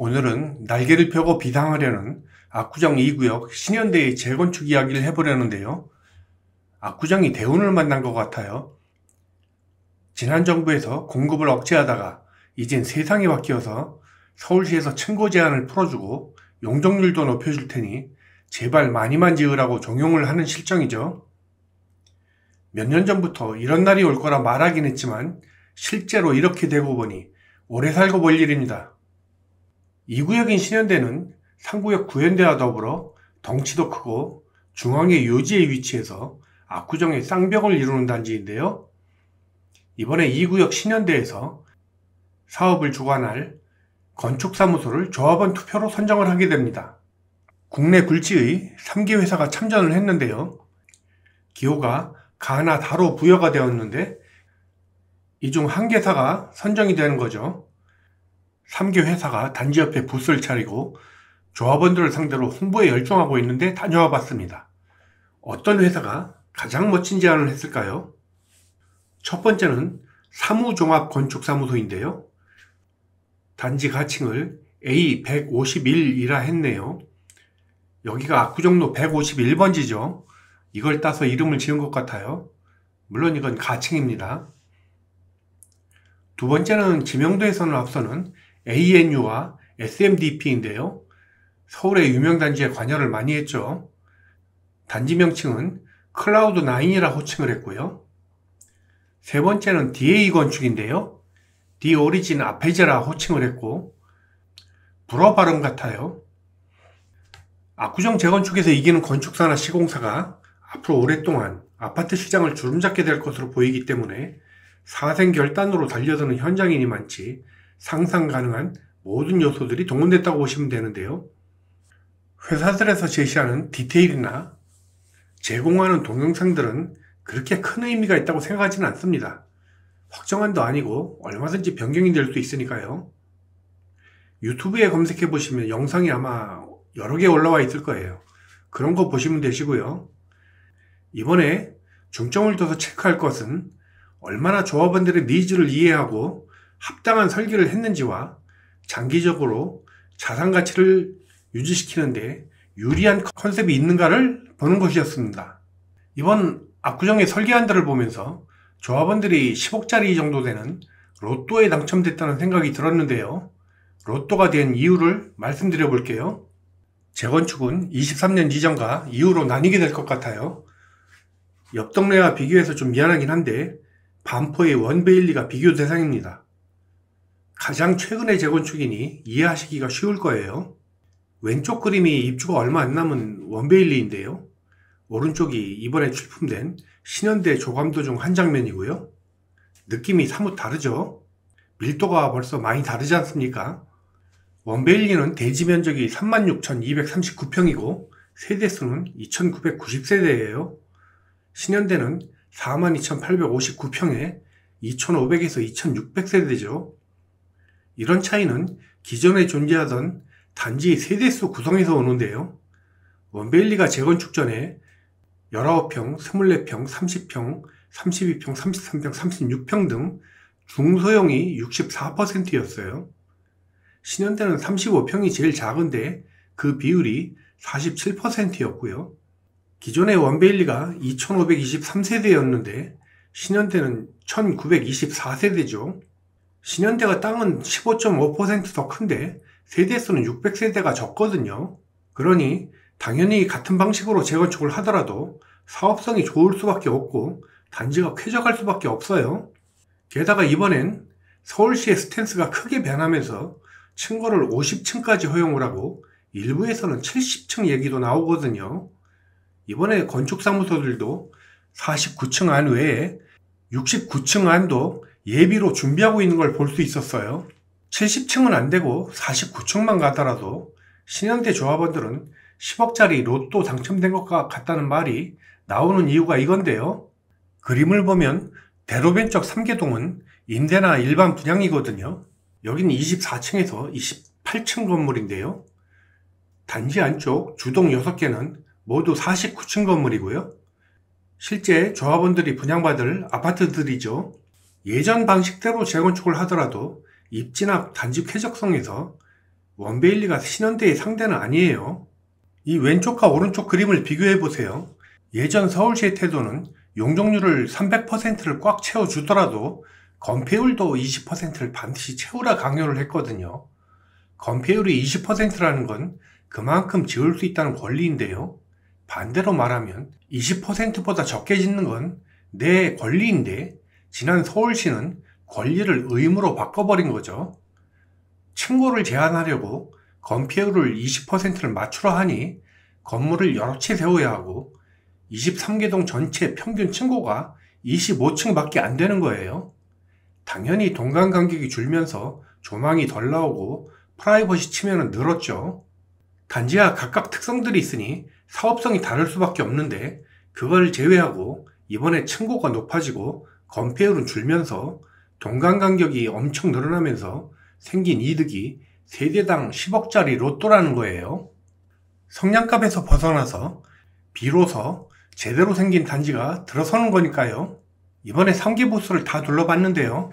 오늘은 날개를 펴고 비상하려는 압구정 2구역 신현대의 재건축 이야기를 해보려는데요. 압구정이 대운을 만난 것 같아요. 지난 정부에서 공급을 억제하다가 이젠 세상이 바뀌어서 서울시에서 층고 제한을 풀어주고 용적률도 높여줄 테니 제발 많이만 지으라고 종용을 하는 실정이죠. 몇 년 전부터 이런 날이 올 거라 말하긴 했지만 실제로 이렇게 되고 보니 오래 살고 볼 일입니다. 2구역인 신현대는 3구역 구현대와 더불어 덩치도 크고 중앙의 요지에 위치해서 압구정의 쌍벽을 이루는 단지인데요. 이번에 2구역 신현대에서 사업을 주관할 건축사무소를 조합원 투표로 선정을 하게 됩니다. 국내 굴지의 3개 회사가 참전을 했는데요. 기호가 가나 다로 부여가 되었는데 이 중 한 개사가 선정이 되는 거죠. 3개 회사가 단지 옆에 부스를 차리고 조합원들을 상대로 홍보에 열중하고 있는데 다녀와 봤습니다. 어떤 회사가 가장 멋진 제안을 했을까요? 첫 번째는 사무종합건축사무소인데요. 단지 가칭을 A151이라 했네요. 여기가 압구정로 151번지죠. 이걸 따서 이름을 지은 것 같아요. 물론 이건 가칭입니다. 두 번째는 지명도에서는 앞서는 ANU와 SMDP인데요. 서울의 유명 단지에 관여를 많이 했죠. 단지 명칭은 클라우드9이라 호칭을 했고요. 세 번째는 DA 건축인데요. D 오리진 아페제라 호칭을 했고 불어 발음 같아요. 압구정 재건축에서 이기는 건축사나 시공사가 앞으로 오랫동안 아파트 시장을 주름잡게 될 것으로 보이기 때문에 사생결단으로 달려드는 현장인이 많지 상상 가능한 모든 요소들이 동원됐다고 보시면 되는데요. 회사들에서 제시하는 디테일이나 제공하는 동영상들은 그렇게 큰 의미가 있다고 생각하지는 않습니다. 확정안도 아니고 얼마든지 변경이 될 수 있으니까요. 유튜브에 검색해 보시면 영상이 아마 여러 개 올라와 있을 거예요. 그런 거 보시면 되시고요. 이번에 중점을 둬서 체크할 것은 얼마나 조합원들의 니즈를 이해하고 합당한 설계를 했는지와 장기적으로 자산 가치를 유지시키는데 유리한 컨셉이 있는가를 보는 것이었습니다. 이번 압구정의 설계안들을 보면서 조합원들이 10억짜리 정도 되는 로또에 당첨됐다는 생각이 들었는데요. 로또가 된 이유를 말씀드려 볼게요. 재건축은 23년 이전과 이후로 나뉘게 될 것 같아요. 옆 동네와 비교해서 좀 미안하긴 한데 반포의 원베일리가 비교 대상입니다. 가장 최근의 재건축이니 이해하시기가 쉬울 거예요. 왼쪽 그림이 입주가 얼마 안 남은 원베일리인데요. 오른쪽이 이번에 출품된 신현대 조감도 중 한 장면이고요. 느낌이 사뭇 다르죠? 밀도가 벌써 많이 다르지 않습니까? 원베일리는 대지 면적이 36,239평이고 세대수는 2,990세대예요. 신현대는 42,859평에 2,500에서 2,600세대죠. 이런 차이는 기존에 존재하던 단지 세대수 구성에서 오는데요. 원베일리가 재건축 전에 19평, 24평, 30평, 32평, 33평, 36평 등 중소형이 64%였어요. 신현대는 35평이 제일 작은데 그 비율이 47%였고요. 기존의 원베일리가 2523세대였는데 신현대는 1924세대죠. 신현대가 땅은 15.5% 더 큰데 세대수는 600세대가 적거든요. 그러니 당연히 같은 방식으로 재건축을 하더라도 사업성이 좋을 수밖에 없고 단지가 쾌적할 수밖에 없어요. 게다가 이번엔 서울시의 스탠스가 크게 변하면서 층고를 50층까지 허용을 하고 일부에서는 70층 얘기도 나오거든요. 이번에 건축사무소들도 49층 안 외에 69층 안도 예비로 준비하고 있는 걸 볼 수 있었어요. 70층은 안 되고 49층만 가더라도 신현대 조합원들은 10억짜리 로또 당첨된 것 같다는 말이 나오는 이유가 이건데요. 그림을 보면 대로변 쪽 3개동은 임대나 일반 분양이거든요. 여기는 24층에서 28층 건물인데요. 단지 안쪽 주동 6개는 모두 49층 건물이고요. 실제 조합원들이 분양받을 아파트들이죠. 예전 방식대로 재건축을 하더라도 입지나 단지 쾌적성에서 원베일리가 신원대의 상대는 아니에요. 이 왼쪽과 오른쪽 그림을 비교해 보세요. 예전 서울시의 태도는 용적률을 300%를 꽉 채워주더라도 건폐율도 20%를 반드시 채우라 강요를 했거든요. 건폐율이 20%라는 건 그만큼 지을 수 있다는 권리인데요. 반대로 말하면 20%보다 적게 짓는 건 내 권리인데 지난 서울시는 권리를 의무로 바꿔버린 거죠. 층고를 제한하려고 건폐율을 20%를 맞추려 하니 건물을 여러 채 세워야 하고 23개동 전체 평균 층고가 25층밖에 안 되는 거예요. 당연히 동간 간격이 줄면서 조망이 덜 나오고 프라이버시 측면은 늘었죠. 단지와 각각 특성들이 있으니 사업성이 다를 수밖에 없는데 그걸 제외하고 이번에 층고가 높아지고 건폐율은 줄면서 동간 간격이 엄청 늘어나면서 생긴 이득이 세대당 10억짜리 로또라는 거예요. 성냥갑에서 벗어나서 비로소 제대로 생긴 단지가 들어서는 거니까요. 이번에 3개 부스를 다 둘러봤는데요.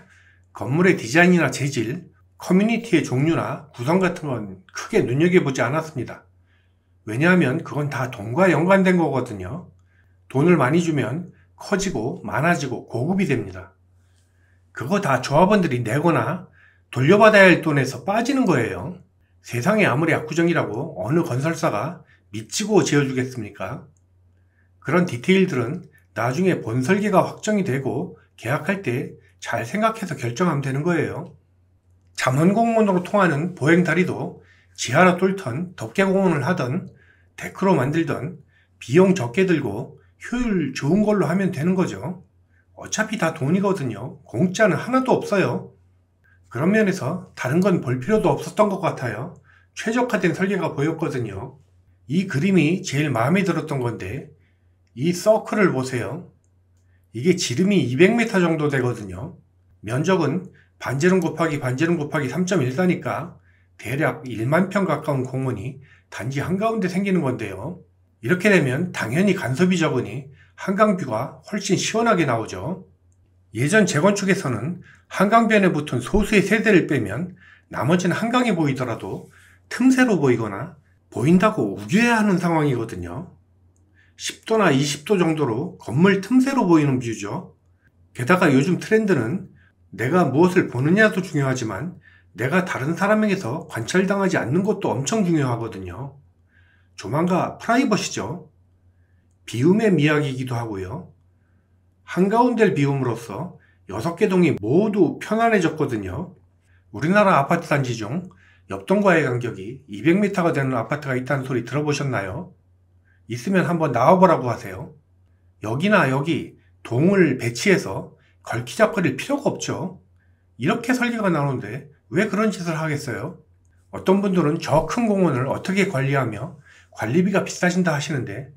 건물의 디자인이나 재질, 커뮤니티의 종류나 구성 같은 건 크게 눈여겨보지 않았습니다. 왜냐하면 그건 다 돈과 연관된 거거든요. 돈을 많이 주면 커지고 많아지고 고급이 됩니다. 그거 다 조합원들이 내거나 돌려받아야 할 돈에서 빠지는 거예요. 세상에 아무리 압구정이라고 어느 건설사가 미치고 지어주겠습니까? 그런 디테일들은 나중에 본 설계가 확정이 되고 계약할 때 잘 생각해서 결정하면 되는 거예요. 잠원공원으로 통하는 보행다리도 지하로 뚫던 덮개공원을 하던 데크로 만들던 비용 적게 들고 효율 좋은 걸로 하면 되는 거죠. 어차피 다 돈이거든요. 공짜는 하나도 없어요. 그런 면에서 다른 건 볼 필요도 없었던 것 같아요. 최적화된 설계가 보였거든요. 이 그림이 제일 마음에 들었던 건데 이 서클을 보세요. 이게 지름이 200m 정도 되거든요. 면적은 반지름 곱하기 반지름 곱하기 3.14니까 대략 1만 평 가까운 공원이 단지 한가운데 생기는 건데요. 이렇게 되면 당연히 간섭이 적으니 한강뷰가 훨씬 시원하게 나오죠. 예전 재건축에서는 한강변에 붙은 소수의 세대를 빼면 나머지는 한강이 보이더라도 틈새로 보이거나 보인다고 우겨야 하는 상황이거든요. 10도나 20도 정도로 건물 틈새로 보이는 뷰죠. 게다가 요즘 트렌드는 내가 무엇을 보느냐도 중요하지만 내가 다른 사람에게서 관찰당하지 않는 것도 엄청 중요하거든요. 조망과 프라이버시죠. 비움의 미학이기도 하고요. 한가운데를 비움으로써 6개 동이 모두 편안해졌거든요. 우리나라 아파트 단지 중 옆동과의 간격이 200m가 되는 아파트가 있다는 소리 들어보셨나요? 있으면 한번 나와보라고 하세요. 여기나 여기 동을 배치해서 걸키작거릴 필요가 없죠. 이렇게 설계가 나오는데 왜 그런 짓을 하겠어요? 어떤 분들은 저 큰 공원을 어떻게 관리하며 관리비가 비싸진다 하시는데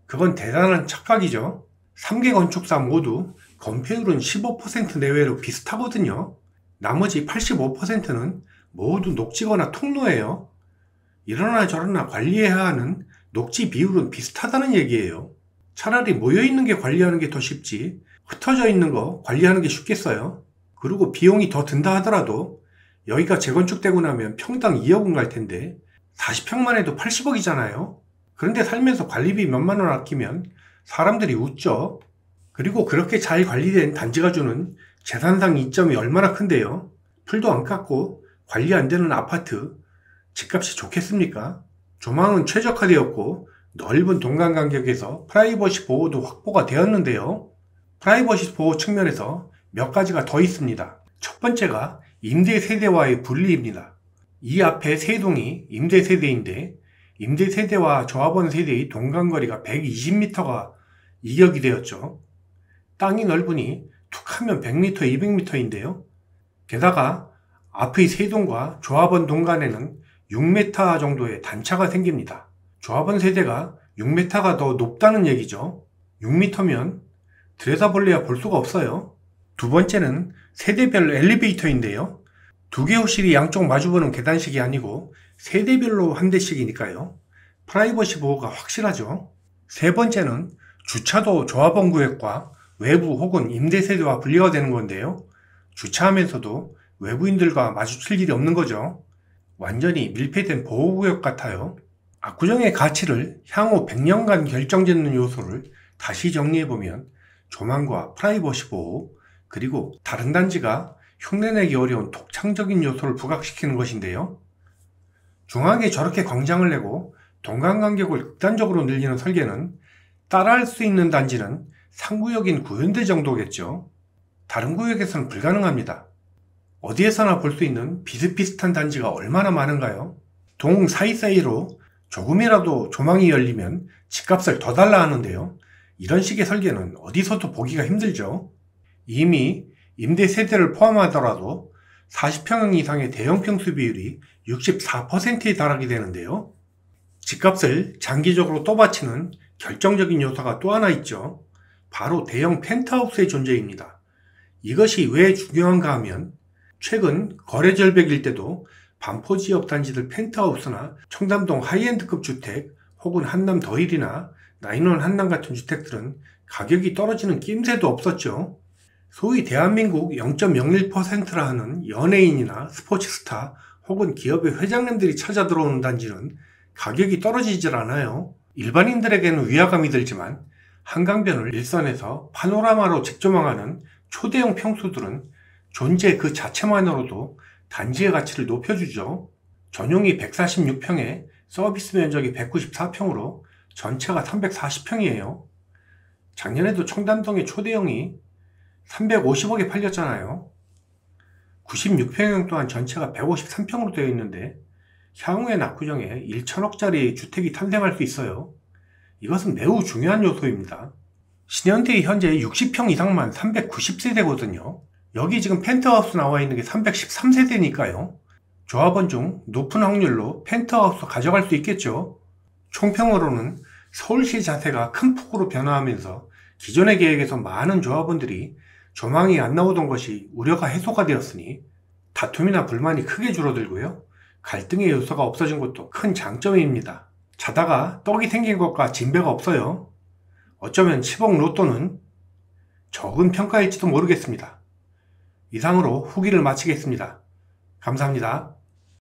그건 대단한 착각이죠. 3개 건축사 모두 건폐율은 15% 내외로 비슷하거든요. 나머지 85%는 모두 녹지거나 통로예요. 이러나 저러나 관리해야 하는 녹지 비율은 비슷하다는 얘기예요. 차라리 모여있는 게 관리하는 게 더 쉽지 흩어져 있는 거 관리하는 게 쉽겠어요? 그리고 비용이 더 든다 하더라도 여기가 재건축되고 나면 평당 2억은 갈 텐데 40평만 해도 80억이잖아요. 그런데 살면서 관리비 몇만 원 아끼면 사람들이 웃죠. 그리고 그렇게 잘 관리된 단지가 주는 재산상 이점이 얼마나 큰데요. 풀도 안 깎고 관리 안 되는 아파트 집값이 좋겠습니까? 조망은 최적화되었고 넓은 동간 간격에서 프라이버시 보호도 확보가 되었는데요. 프라이버시 보호 측면에서 몇 가지가 더 있습니다. 첫 번째가 임대 세대와의 분리입니다. 이 앞에 세 동이 임대 세대인데 임대 세대와 조합원 세대의 동간거리가 120m가 이격이 되었죠. 땅이 넓으니 툭하면 100m, 200m인데요. 게다가 앞의 세 동과 조합원 동간에는 6m 정도의 단차가 생깁니다. 조합원 세대가 6m가 더 높다는 얘기죠. 6m면 들여다볼래야 볼 수가 없어요. 두 번째는 세대별 엘리베이터인데요. 두 개 호실이 양쪽 마주보는 계단식이 아니고 세대별로 한 대씩이니까요. 프라이버시 보호가 확실하죠. 세 번째는 주차도 조합원 구역과 외부 혹은 임대 세대와 분리가 되는 건데요. 주차하면서도 외부인들과 마주칠 일이 없는 거죠. 완전히 밀폐된 보호구역 같아요. 압구정의 가치를 향후 100년간 결정짓는 요소를 다시 정리해보면 조망과 프라이버시 보호, 그리고 다른 단지가 흉내내기 어려운 독창적인 요소를 부각시키는 것인데요. 중앙에 저렇게 광장을 내고 동강 간격을 극단적으로 늘리는 설계는 따라할 수 있는 단지는 상구역인 구현대 정도겠죠. 다른 구역에서는 불가능합니다. 어디에서나 볼 수 있는 비슷비슷한 단지가 얼마나 많은가요? 동 사이사이로 조금이라도 조망이 열리면 집값을 더 달라 하는데요. 이런 식의 설계는 어디서도 보기가 힘들죠. 이미 임대 세대를 포함하더라도 40평형 이상의 대형 평수 비율이 64%에 달하게 되는데요. 집값을 장기적으로 떠받치는 결정적인 요소가 또 하나 있죠. 바로 대형 펜트하우스의 존재입니다. 이것이 왜 중요한가 하면 최근 거래 절벽일 때도 반포 지역 단지들 펜트하우스나 청담동 하이엔드급 주택 혹은 한남 더힐이나 나인원 한남 같은 주택들은 가격이 떨어지는 낌새도 없었죠. 소위 대한민국 0.01%라 하는 연예인이나 스포츠스타 혹은 기업의 회장님들이 찾아 들어오는 단지는 가격이 떨어지질 않아요. 일반인들에게는 위화감이 들지만 한강변을 일선에서 파노라마로 직조망하는 초대형 평수들은 존재 그 자체만으로도 단지의 가치를 높여주죠. 전용이 146평에 서비스 면적이 194평으로 전체가 340평이에요. 작년에도 청담동의 초대형이 350억에 팔렸잖아요. 96평형 또한 전체가 153평으로 되어 있는데 향후엔 압구정에 1천억짜리 주택이 탄생할 수 있어요. 이것은 매우 중요한 요소입니다. 신현대에 현재 60평 이상만 390세대거든요. 여기 지금 펜트하우스 나와 있는 게 313세대니까요. 조합원 중 높은 확률로 펜트하우스 가져갈 수 있겠죠. 총평으로는 서울시 자세가 큰 폭으로 변화하면서 기존의 계획에서 많은 조합원들이 조망이 안 나오던 것이 우려가 해소가 되었으니 다툼이나 불만이 크게 줄어들고요. 갈등의 요소가 없어진 것도 큰 장점입니다. 자다가 떡이 생긴 것과 진배가 없어요. 어쩌면 10억 로또는 적은 평가일지도 모르겠습니다. 이상으로 후기를 마치겠습니다. 감사합니다.